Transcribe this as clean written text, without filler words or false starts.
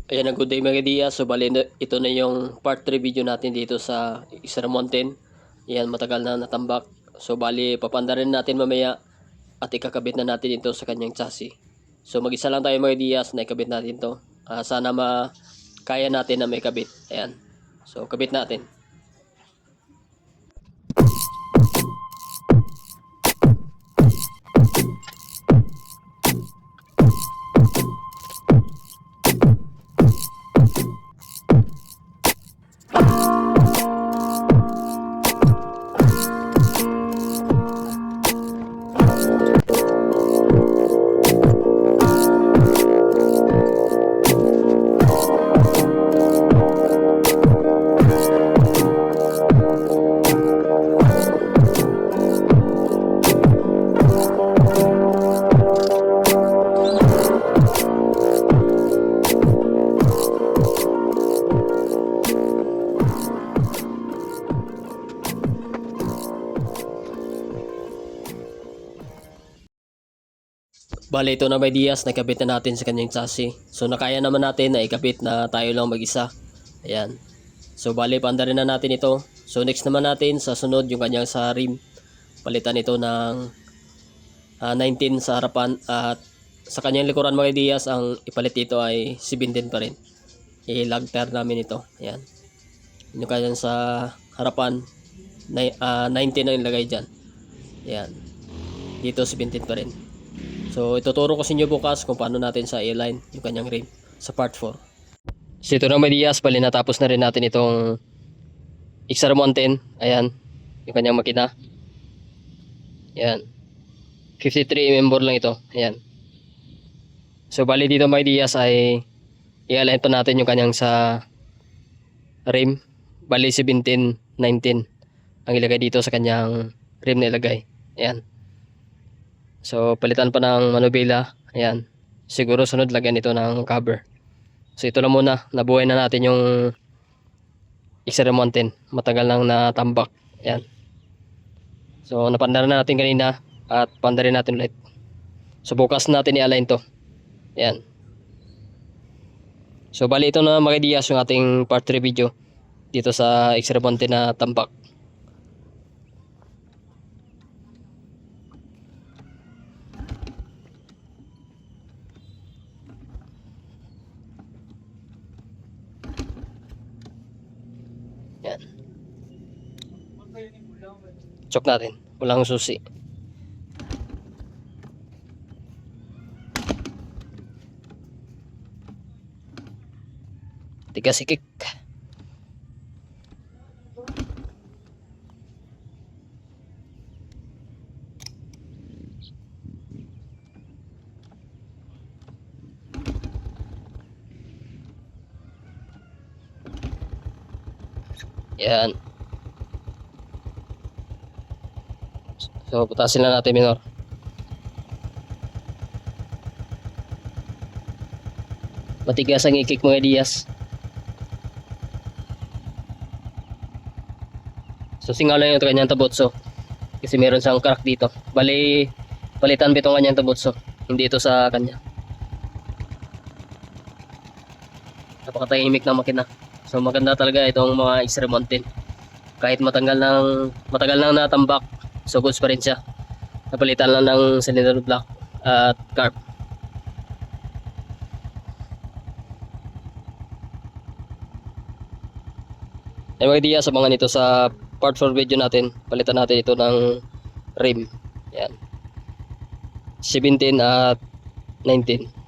Ayan, good day mga Diaz. So bali ito na yung part 3 video natin dito sa Isra Mountain. Ayan, matagal na natambak. So bali papanda rin natin mamaya at ikakabit na natin ito sa kanyang chassis. So mag-isa lang tayo mga Diaz na ikabit natin to. Sana kaya natin na may kabit. Ayan. So kabit natin. Bale, ito na may Diaz, nakabit na natin sa kanyang chassis. So nakaya naman natin na ikabit na tayo lang mag-isa. Ayan. So bale, panda rin na natin ito. So next naman natin sa sunod yung kanyang sa rim. Palitan ito ng 19 sa harapan at sa kanyang likuran mga Diaz, ang ipalit dito ay 17 pa rin. I-lug tire namin ito. Ayan. Yung kanyang sa harapan 19 ang ilagay dyan. Ayan. Dito 17 pa rin. So ituturo ko sa inyo bukas kung paano natin sa A-line yung kanyang rim sa part 4. So ito na may Diaz, bali natapos na rin natin itong XR110. Ayan, yung kanyang makina. Ayan, 53mm bore lang ito. Ayan. So bali dito may Diaz ay i-align pa natin yung kanyang sa rim. Bali 17, 19 ang ilagay dito sa kanyang rim na ilagay. Ayan. So palitan pa ng manubila. Ayan. Siguro sunod lagyan ito ng cover. So ito lang muna. Nabuhay na natin yung XR110. Matagal nang natambak. Ayan. So napanda na natin kanina at panda rin natin ulit. So bukas natin i-align to. Ayan. So bali ito na mga Diaz yung ating part 3 video dito sa XR110 na tambak. Yan. Chok natin. Walang susi. Tiga-sikik. Yan. So putasin lang natin minor. Matigas ang ikik mga Diaz. So singaw lang yung kanyang tabotso. Kasi meron siyang crack dito. Bali palitan bitong kanyang tabotso. Hindi ito sa kanya. Napakatahimik ng makina. So maganda talaga itong mga XR110. Kahit matagal nang natambak, so goods pa rin siya. Napalitan lang ng cylinder block at carb. Ay mga Diaz, abangan nito sa part 4 video natin. Palitan natin ito ng rim. Yan. 17 at 19.